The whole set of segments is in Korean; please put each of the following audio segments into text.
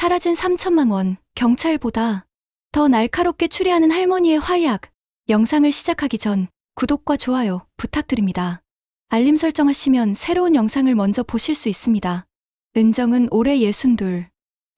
사라진 3천만 원, 경찰보다 더 날카롭게 추리하는 할머니의 활약. 영상을 시작하기 전 구독과 좋아요 부탁드립니다. 알림 설정하시면 새로운 영상을 먼저 보실 수 있습니다. 은정은 올해 62.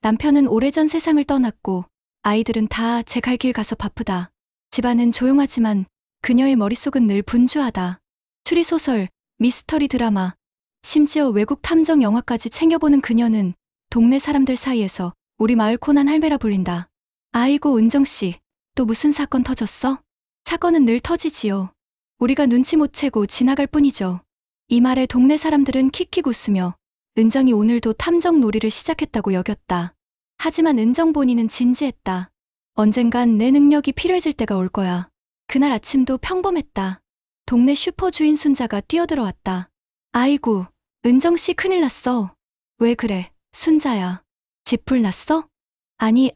남편은 오래전 세상을 떠났고 아이들은 다 제 갈 길 가서 바쁘다. 집안은 조용하지만 그녀의 머릿속은 늘 분주하다. 추리소설, 미스터리 드라마, 심지어 외국 탐정 영화까지 챙겨보는 그녀는 동네 사람들 사이에서 우리 마을 코난 할매라 불린다. 아이고 은정씨, 또 무슨 사건 터졌어? 사건은 늘 터지지요. 우리가 눈치 못 채고 지나갈 뿐이죠. 이 말에 동네 사람들은 킥킥 웃으며 은정이 오늘도 탐정 놀이를 시작했다고 여겼다. 하지만 은정 본인은 진지했다. 언젠간 내 능력이 필요해질 때가 올 거야. 그날 아침도 평범했다. 동네 슈퍼 주인 순자가 뛰어들어왔다. 아이고, 은정씨 큰일 났어. 왜 그래, 순자야. 집 불 났어? 아니,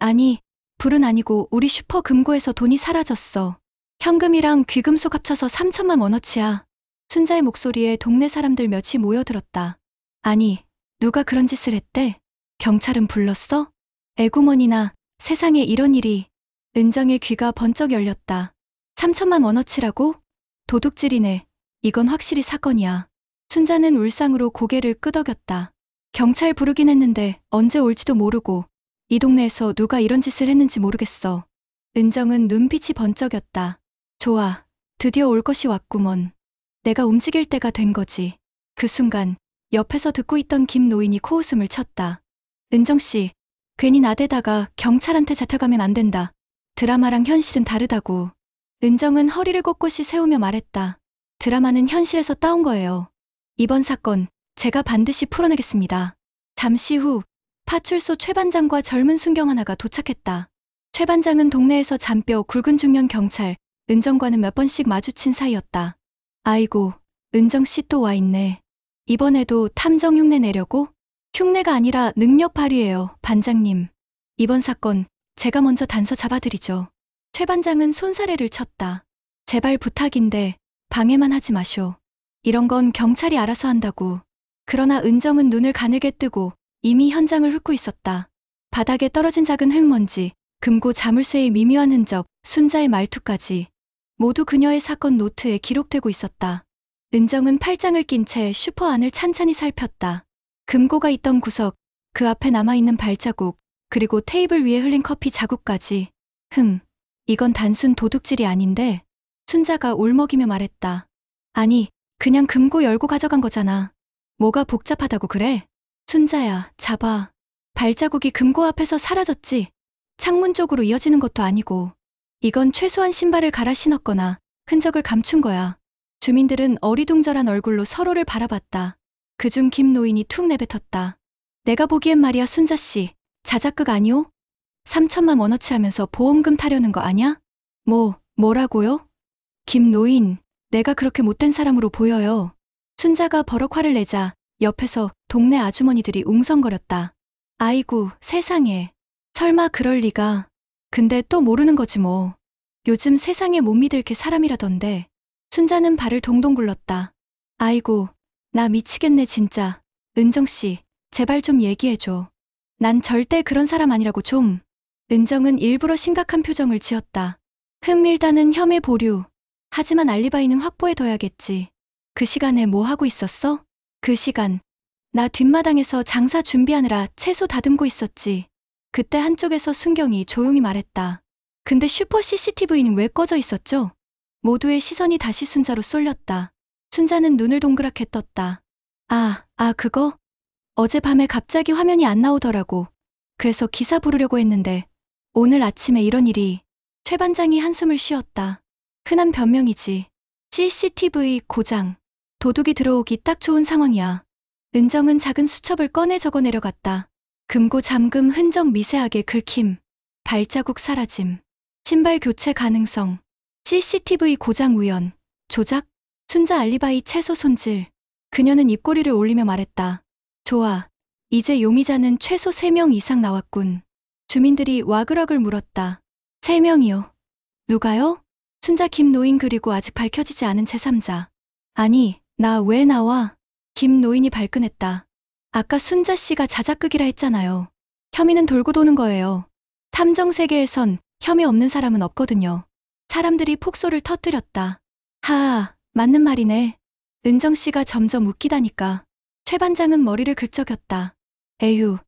불은 아니고 우리 슈퍼 금고에서 돈이 사라졌어. 현금이랑 귀금속 합쳐서 3천만 원어치야. 순자의 목소리에 동네 사람들 몇이 모여들었다. 아니, 누가 그런 짓을 했대? 경찰은 불렀어? 에구머니나, 세상에 이런 일이. 은정의 귀가 번쩍 열렸다. 3천만 원어치라고? 도둑질이네. 이건 확실히 사건이야. 순자는 울상으로 고개를 끄덕였다. 경찰 부르긴 했는데 언제 올지도 모르고 이 동네에서 누가 이런 짓을 했는지 모르겠어. 은정은 눈빛이 번쩍였다. 좋아. 드디어 올 것이 왔구먼. 내가 움직일 때가 된 거지. 그 순간 옆에서 듣고 있던 김노인이 코웃음을 쳤다. 은정씨, 괜히 나대다가 경찰한테 잡혀가면 안 된다. 드라마랑 현실은 다르다고. 은정은 허리를 꼿꼿이 세우며 말했다. 드라마는 현실에서 따온 거예요. 이번 사건 제가 반드시 풀어내겠습니다. 잠시 후 파출소 최 반장과 젊은 순경 하나가 도착했다. 최 반장은 동네에서 잔뼈 굵은 중년 경찰 은정과는 몇 번씩 마주친 사이였다. 아이고, 은정씨 또 와 있네. 이번에도 탐정 흉내 내려고? 흉내가 아니라 능력 발휘예요, 반장님. 이번 사건 제가 먼저 단서 잡아드리죠. 최 반장은 손사래를 쳤다. 제발 부탁인데 방해만 하지 마쇼. 이런 건 경찰이 알아서 한다고. 그러나 은정은 눈을 가늘게 뜨고 이미 현장을 훑고 있었다. 바닥에 떨어진 작은 흙먼지, 금고 자물쇠의 미묘한 흔적, 순자의 말투까지 모두 그녀의 사건 노트에 기록되고 있었다. 은정은 팔짱을 낀 채 슈퍼 안을 찬찬히 살폈다. 금고가 있던 구석, 그 앞에 남아있는 발자국, 그리고 테이블 위에 흘린 커피 자국까지. 이건 단순 도둑질이 아닌데? 순자가 울먹이며 말했다. 아니, 그냥 금고 열고 가져간 거잖아. 뭐가 복잡하다고 그래? 순자야, 잡아. 발자국이 금고 앞에서 사라졌지. 창문 쪽으로 이어지는 것도 아니고. 이건 최소한 신발을 갈아 신었거나 흔적을 감춘 거야. 주민들은 어리둥절한 얼굴로 서로를 바라봤다. 그중 김노인이 툭 내뱉었다. 내가 보기엔 말이야 순자씨, 자작극 아니오? 3천만 원어치 하면서 보험금 타려는 거 아냐? 뭐라고요? 김노인, 내가 그렇게 못된 사람으로 보여요. 순자가 버럭 화를 내자 옆에서 동네 아주머니들이 웅성거렸다. 아이고, 세상에. 설마 그럴 리가. 근데 또 모르는 거지 뭐. 요즘 세상에 못 믿을 게 사람이라던데. 순자는 발을 동동 굴렀다. 아이고, 나 미치겠네 진짜. 은정씨, 제발 좀 얘기해줘. 난 절대 그런 사람 아니라고 좀. 은정은 일부러 심각한 표정을 지었다. 흠밀다는 혐의 보류. 하지만 알리바이는 확보해둬야겠지. 그 시간에 뭐 하고 있었어? 그 시간, 나 뒷마당에서 장사 준비하느라 채소 다듬고 있었지. 그때 한쪽에서 순경이 조용히 말했다. 근데 슈퍼 CCTV는 왜 꺼져 있었죠? 모두의 시선이 다시 순자로 쏠렸다. 순자는 눈을 동그랗게 떴다. 그거? 어젯밤에 갑자기 화면이 안 나오더라고. 그래서 기사 부르려고 했는데 오늘 아침에 이런 일이. 최 반장이 한숨을 쉬었다. 흔한 변명이지. CCTV 고장. 도둑이 들어오기 딱 좋은 상황이야. 은정은 작은 수첩을 꺼내 적어 내려갔다. 금고 잠금 흔적 미세하게 긁힘. 발자국 사라짐. 신발 교체 가능성. CCTV 고장 우연. 조작? 순자 알리바이 채소 손질. 그녀는 입꼬리를 올리며 말했다. 좋아. 이제 용의자는 최소 3명 이상 나왔군. 주민들이 와글와글 물었다. 3명이요. 누가요? 순자 김노인 그리고 아직 밝혀지지 않은 제3자. 아니, 나 왜 나와? 김노인이 발끈했다. 아까 순자 씨가 자작극이라 했잖아요. 혐의는 돌고 도는 거예요. 탐정 세계에선 혐의 없는 사람은 없거든요. 사람들이 폭소를 터뜨렸다. 하아, 맞는 말이네. 은정 씨가 점점 웃기다니까. 최 반장은 머리를 긁적였다. 에휴,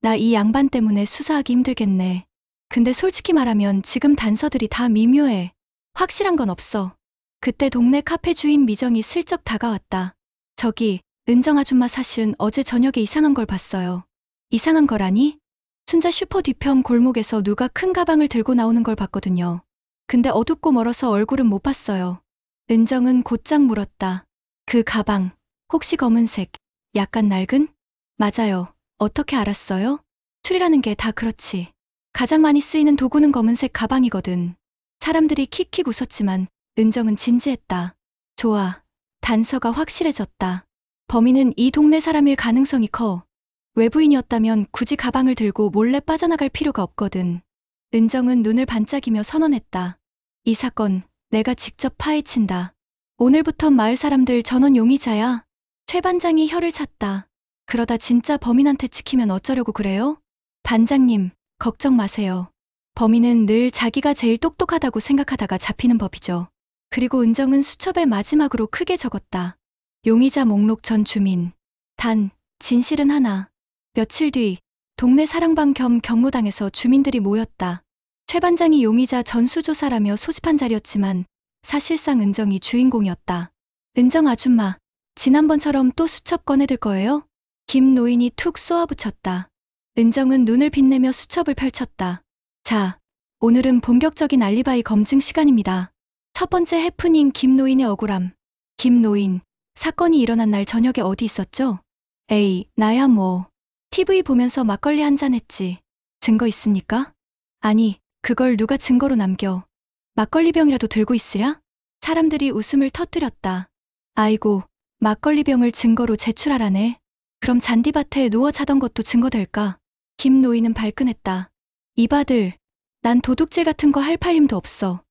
나 이 양반 때문에 수사하기 힘들겠네. 근데 솔직히 말하면 지금 단서들이 다 미묘해. 확실한 건 없어. 그때 동네 카페 주인 미정이 슬쩍 다가왔다. 저기, 은정 아줌마 사실은 어제 저녁에 이상한 걸 봤어요. 이상한 거라니? 순자 슈퍼 뒤편 골목에서 누가 큰 가방을 들고 나오는 걸 봤거든요. 근데 어둡고 멀어서 얼굴은 못 봤어요. 은정은 곧장 물었다. 그 가방, 혹시 검은색, 약간 낡은? 맞아요. 어떻게 알았어요? 추리라는 게 다 그렇지. 가장 많이 쓰이는 도구는 검은색 가방이거든. 사람들이 킥킥 웃었지만 은정은 진지했다. 좋아. 단서가 확실해졌다. 범인은 이 동네 사람일 가능성이 커. 외부인이었다면 굳이 가방을 들고 몰래 빠져나갈 필요가 없거든. 은정은 눈을 반짝이며 선언했다. 이 사건 내가 직접 파헤친다. 오늘부터 마을 사람들 전원 용의자야. 최 반장이 혀를 찼다. 그러다 진짜 범인한테 찍히면 어쩌려고 그래요? 반장님, 걱정 마세요. 범인은 늘 자기가 제일 똑똑하다고 생각하다가 잡히는 법이죠. 그리고 은정은 수첩에 마지막으로 크게 적었다. 용의자 목록 전 주민. 단, 진실은 하나. 며칠 뒤 동네 사랑방 겸 경로당에서 주민들이 모였다. 최 반장이 용의자 전수조사라며 소집한 자리였지만 사실상 은정이 주인공이었다. 은정 아줌마, 지난번처럼 또 수첩 꺼내들 거예요? 김 노인이 툭 쏘아붙였다. 은정은 눈을 빛내며 수첩을 펼쳤다. 자, 오늘은 본격적인 알리바이 검증 시간입니다. 첫 번째 해프닝 김 노인의 억울함. 김 노인, 사건이 일어난 날 저녁에 어디 있었죠? 에이, 나야 뭐. TV 보면서 막걸리 한잔 했지. 증거 있습니까? 아니, 그걸 누가 증거로 남겨. 막걸리병이라도 들고 있으랴? 사람들이 웃음을 터뜨렸다. 아이고, 막걸리병을 증거로 제출하라네. 그럼 잔디밭에 누워 자던 것도 증거 될까? 김 노인은 발끈했다. 이바들, 난 도둑질 같은 거 할 팔힘도 없어.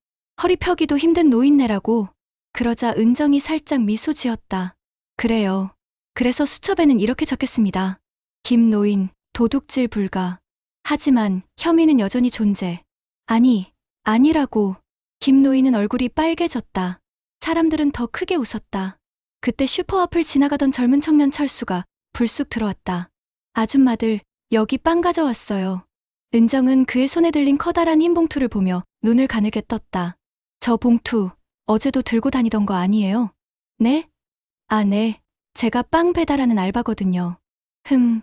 허리 펴기도 힘든 노인네라고. 그러자 은정이 살짝 미소 지었다. 그래요. 그래서 수첩에는 이렇게 적겠습니다. 김 노인, 도둑질 불가. 하지만 혐의는 여전히 존재. 아니, 아니라고. 김 노인은 얼굴이 빨개졌다. 사람들은 더 크게 웃었다. 그때 슈퍼 앞을 지나가던 젊은 청년 철수가 불쑥 들어왔다. 아줌마들, 여기 빵 가져왔어요. 은정은 그의 손에 들린 커다란 흰 봉투를 보며 눈을 가늘게 떴다. 저 봉투, 어제도 들고 다니던 거 아니에요? 네? 아, 네. 제가 빵 배달하는 알바거든요.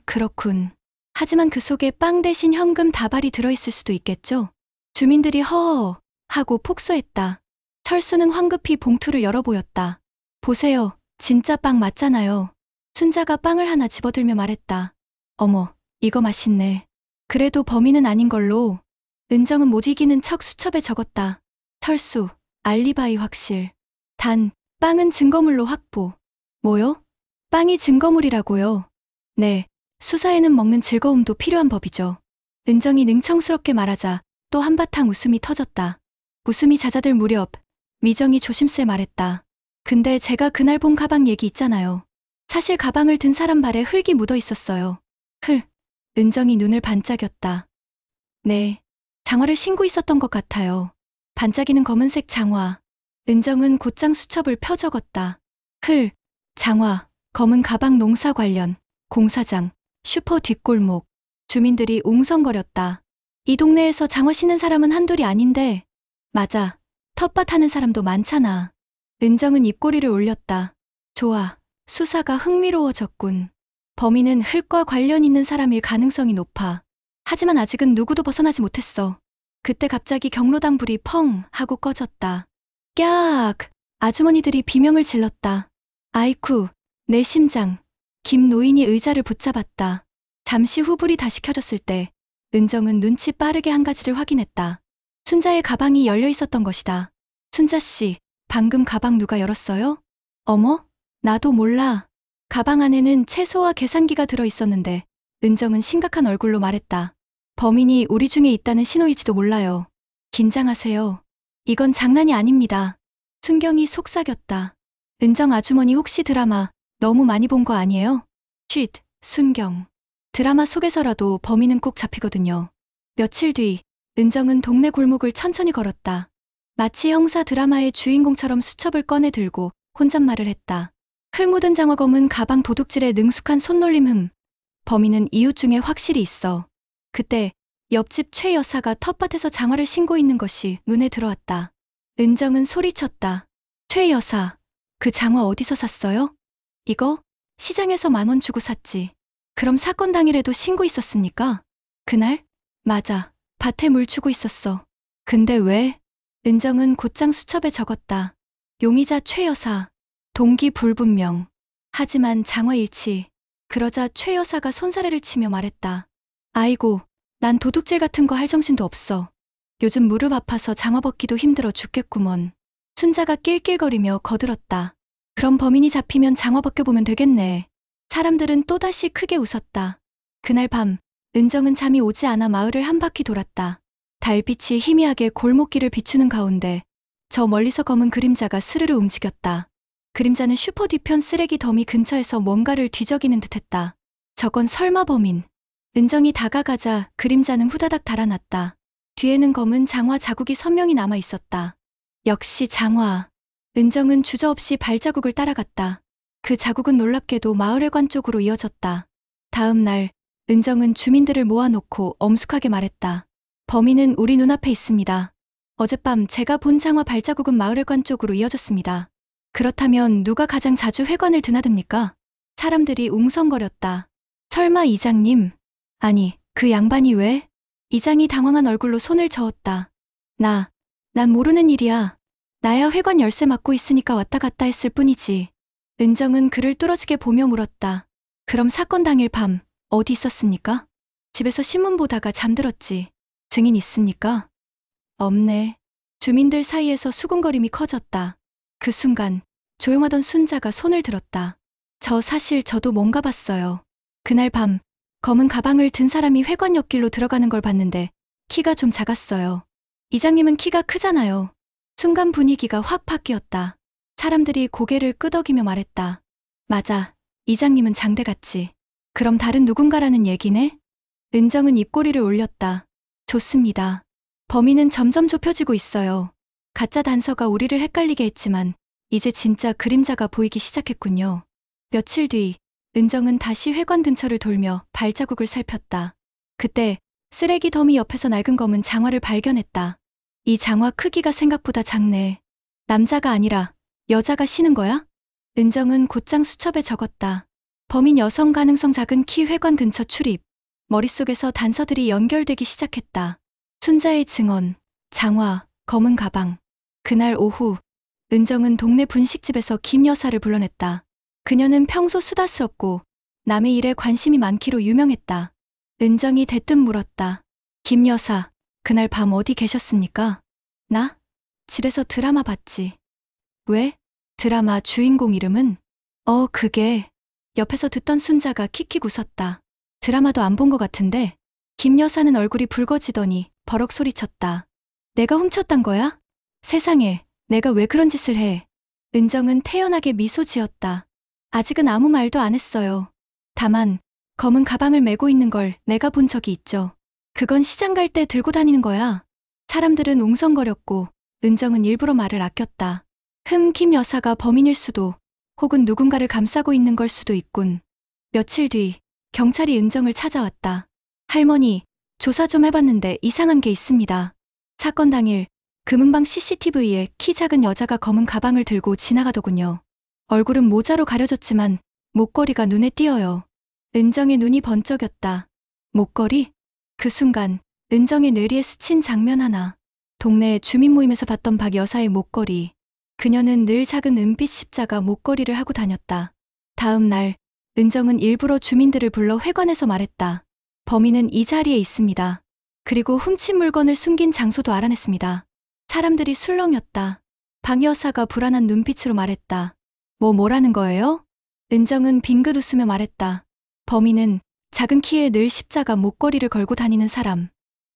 그렇군. 하지만 그 속에 빵 대신 현금 다발이 들어있을 수도 있겠죠? 주민들이 허허 하고 폭소했다. 철수는 황급히 봉투를 열어보였다. 보세요. 진짜 빵 맞잖아요. 순자가 빵을 하나 집어들며 말했다. 어머, 이거 맛있네. 그래도 범인은 아닌 걸로. 은정은 못 이기는 척 수첩에 적었다. 철수, 알리바이 확실. 단, 빵은 증거물로 확보. 뭐요? 빵이 증거물이라고요? 네, 수사에는 먹는 즐거움도 필요한 법이죠. 은정이 능청스럽게 말하자 또 한바탕 웃음이 터졌다. 웃음이 잦아들 무렵 미정이 조심스레 말했다. 근데 제가 그날 본 가방 얘기 있잖아요. 사실 가방을 든 사람 발에 흙이 묻어 있었어요. 은정이 눈을 반짝였다. 네, 장화를 신고 있었던 것 같아요. 반짝이는 검은색 장화. 은정은 곧장 수첩을 펴 적었다. 장화, 검은 가방 농사 관련, 공사장, 슈퍼 뒷골목. 주민들이 웅성거렸다. 이 동네에서 장화 신는 사람은 한둘이 아닌데. 맞아, 텃밭 하는 사람도 많잖아. 은정은 입꼬리를 올렸다. 좋아, 수사가 흥미로워졌군. 범인은 흙과 관련 있는 사람일 가능성이 높아. 하지만 아직은 누구도 벗어나지 못했어. 그때 갑자기 경로당 불이 펑 하고 꺼졌다. 깍! 아주머니들이 비명을 질렀다. 아이쿠, 내 심장. 김 노인이 의자를 붙잡았다. 잠시 후 불이 다시 켜졌을 때 은정은 눈치 빠르게 한 가지를 확인했다. 순자의 가방이 열려 있었던 것이다. 순자 씨, 방금 가방 누가 열었어요? 어머? 나도 몰라. 가방 안에는 채소와 계산기가 들어 있었는데 은정은 심각한 얼굴로 말했다. 범인이 우리 중에 있다는 신호일지도 몰라요. 긴장하세요. 이건 장난이 아닙니다. 순경이 속삭였다. 은정 아주머니 혹시 드라마 너무 많이 본 거 아니에요? 쉿, 순경. 드라마 속에서라도 범인은 꼭 잡히거든요. 며칠 뒤, 은정은 동네 골목을 천천히 걸었다. 마치 형사 드라마의 주인공처럼 수첩을 꺼내 들고 혼잣말을 했다. 흙 묻은 장화 검은 가방 도둑질에 능숙한 손놀림 범인은 이웃 중에 확실히 있어. 그때 옆집 최 여사가 텃밭에서 장화를 신고 있는 것이 눈에 들어왔다. 은정은 소리쳤다. 최 여사, 그 장화 어디서 샀어요? 이거? 시장에서 10,000원 주고 샀지. 그럼 사건 당일에도 신고 있었습니까? 그날? 맞아. 밭에 물 주고 있었어. 근데 왜? 은정은 곧장 수첩에 적었다. 용의자 최 여사. 동기 불분명. 하지만 장화 일치. 그러자 최 여사가 손사래를 치며 말했다. 아이고, 난 도둑질 같은 거 할 정신도 없어. 요즘 무릎 아파서 장화 벗기도 힘들어 죽겠구먼. 순자가 낄낄거리며 거들었다. 그럼 범인이 잡히면 장화 벗겨보면 되겠네. 사람들은 또다시 크게 웃었다. 그날 밤, 은정은 잠이 오지 않아 마을을 한 바퀴 돌았다. 달빛이 희미하게 골목길을 비추는 가운데 저 멀리서 검은 그림자가 스르르 움직였다. 그림자는 슈퍼 뒤편 쓰레기 더미 근처에서 뭔가를 뒤적이는 듯했다. 저건 설마 범인. 은정이 다가가자 그림자는 후다닥 달아났다. 뒤에는 검은 장화 자국이 선명히 남아 있었다. 역시 장화. 은정은 주저없이 발자국을 따라갔다. 그 자국은 놀랍게도 마을회관 쪽으로 이어졌다. 다음 날, 은정은 주민들을 모아놓고 엄숙하게 말했다. 범인은 우리 눈앞에 있습니다. 어젯밤 제가 본 장화 발자국은 마을회관 쪽으로 이어졌습니다. 그렇다면 누가 가장 자주 회관을 드나듭니까? 사람들이 웅성거렸다. 설마 이장님? 아니, 그 양반이 왜? 이장이 당황한 얼굴로 손을 저었다. 난 모르는 일이야. 나야 회관 열쇠 맡고 있으니까 왔다 갔다 했을 뿐이지. 은정은 그를 뚫어지게 보며 물었다. 그럼 사건 당일 밤 어디 있었습니까? 집에서 신문 보다가 잠들었지. 증인 있습니까? 없네. 주민들 사이에서 수군거림이 커졌다. 그 순간 조용하던 순자가 손을 들었다. 사실 저도 뭔가 봤어요. 그날 밤 검은 가방을 든 사람이 회관 옆길로 들어가는 걸 봤는데 키가 좀 작았어요. 이장님은 키가 크잖아요. 순간 분위기가 확 바뀌었다. 사람들이 고개를 끄덕이며 말했다. 맞아. 이장님은 장대같이. 그럼 다른 누군가라는 얘기네? 은정은 입꼬리를 올렸다. 좋습니다. 범인은 점점 좁혀지고 있어요. 가짜 단서가 우리를 헷갈리게 했지만 이제 진짜 그림자가 보이기 시작했군요. 며칠 뒤 은정은 다시 회관 근처를 돌며 발자국을 살폈다. 그때 쓰레기 더미 옆에서 낡은 검은 장화를 발견했다. 이 장화 크기가 생각보다 작네. 남자가 아니라 여자가 신은 거야? 은정은 곧장 수첩에 적었다. 범인 여성 가능성 작은 키 회관 근처 출입. 머릿속에서 단서들이 연결되기 시작했다. 순자의 증언, 장화, 검은 가방. 그날 오후, 은정은 동네 분식집에서 김 여사를 불러냈다. 그녀는 평소 수다스럽고 남의 일에 관심이 많기로 유명했다. 은정이 대뜸 물었다. 김 여사, 그날 밤 어디 계셨습니까? 나? 집에서 드라마 봤지. 왜? 드라마 주인공 이름은? 그게. 옆에서 듣던 순자가 킥킥 웃었다. 드라마도 안 본 것 같은데? 김 여사는 얼굴이 붉어지더니 버럭 소리쳤다. 내가 훔쳤단 거야? 세상에, 내가 왜 그런 짓을 해? 은정은 태연하게 미소 지었다. 아직은 아무 말도 안 했어요. 다만 검은 가방을 메고 있는 걸 내가 본 적이 있죠. 그건 시장 갈 때 들고 다니는 거야. 사람들은 웅성거렸고 은정은 일부러 말을 아꼈다. 김 여사가 범인일 수도, 혹은 누군가를 감싸고 있는 걸 수도 있군. 며칠 뒤 경찰이 은정을 찾아왔다. 할머니, 조사 좀 해봤는데 이상한 게 있습니다. 사건 당일 금은방 CCTV에 키 작은 여자가 검은 가방을 들고 지나가더군요. 얼굴은 모자로 가려졌지만 목걸이가 눈에 띄어요. 은정의 눈이 번쩍였다. 목걸이? 그 순간 은정의 뇌리에 스친 장면 하나. 동네 주민 모임에서 봤던 박 여사의 목걸이. 그녀는 늘 작은 은빛 십자가 목걸이를 하고 다녔다. 다음 날 은정은 일부러 주민들을 불러 회관에서 말했다. 범인은 이 자리에 있습니다. 그리고 훔친 물건을 숨긴 장소도 알아냈습니다. 사람들이 술렁였다. 박 여사가 불안한 눈빛으로 말했다. 뭐라는 거예요? 은정은 빙긋 웃으며 말했다. 범인은 작은 키에 늘 십자가 목걸이를 걸고 다니는 사람.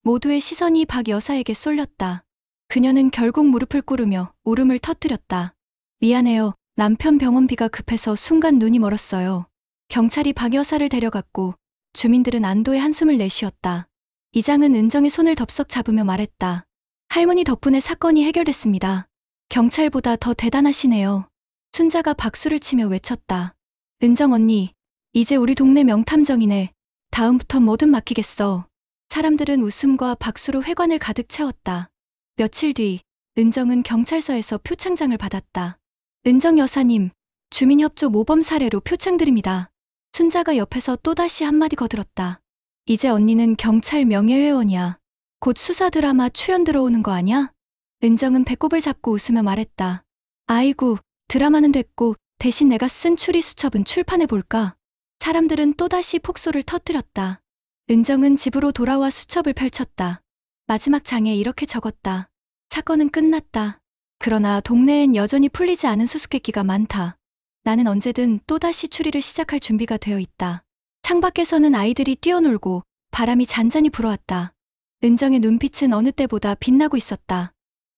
모두의 시선이 박 여사에게 쏠렸다. 그녀는 결국 무릎을 꿇으며 울음을 터뜨렸다. 미안해요. 남편 병원비가 급해서 순간 눈이 멀었어요. 경찰이 박 여사를 데려갔고 주민들은 안도의 한숨을 내쉬었다. 이장은 은정의 손을 덥석 잡으며 말했다. 할머니 덕분에 사건이 해결됐습니다. 경찰보다 더 대단하시네요. 순자가 박수를 치며 외쳤다. 은정 언니, 이제 우리 동네 명탐정이네. 다음부턴 뭐든 맡기겠어. 사람들은 웃음과 박수로 회관을 가득 채웠다. 며칠 뒤, 은정은 경찰서에서 표창장을 받았다. 은정 여사님, 주민협조 모범 사례로 표창드립니다. 순자가 옆에서 또다시 한마디 거들었다. 이제 언니는 경찰 명예회원이야. 곧 수사 드라마 출연 들어오는 거 아냐? 은정은 배꼽을 잡고 웃으며 말했다. 아이고, 드라마는 됐고 대신 내가 쓴 추리 수첩은 출판해볼까? 사람들은 또다시 폭소를 터뜨렸다. 은정은 집으로 돌아와 수첩을 펼쳤다. 마지막 장에 이렇게 적었다. 사건은 끝났다. 그러나 동네엔 여전히 풀리지 않은 수수께끼가 많다. 나는 언제든 또다시 추리를 시작할 준비가 되어 있다. 창밖에서는 아이들이 뛰어놀고 바람이 잔잔히 불어왔다. 은정의 눈빛은 어느 때보다 빛나고 있었다.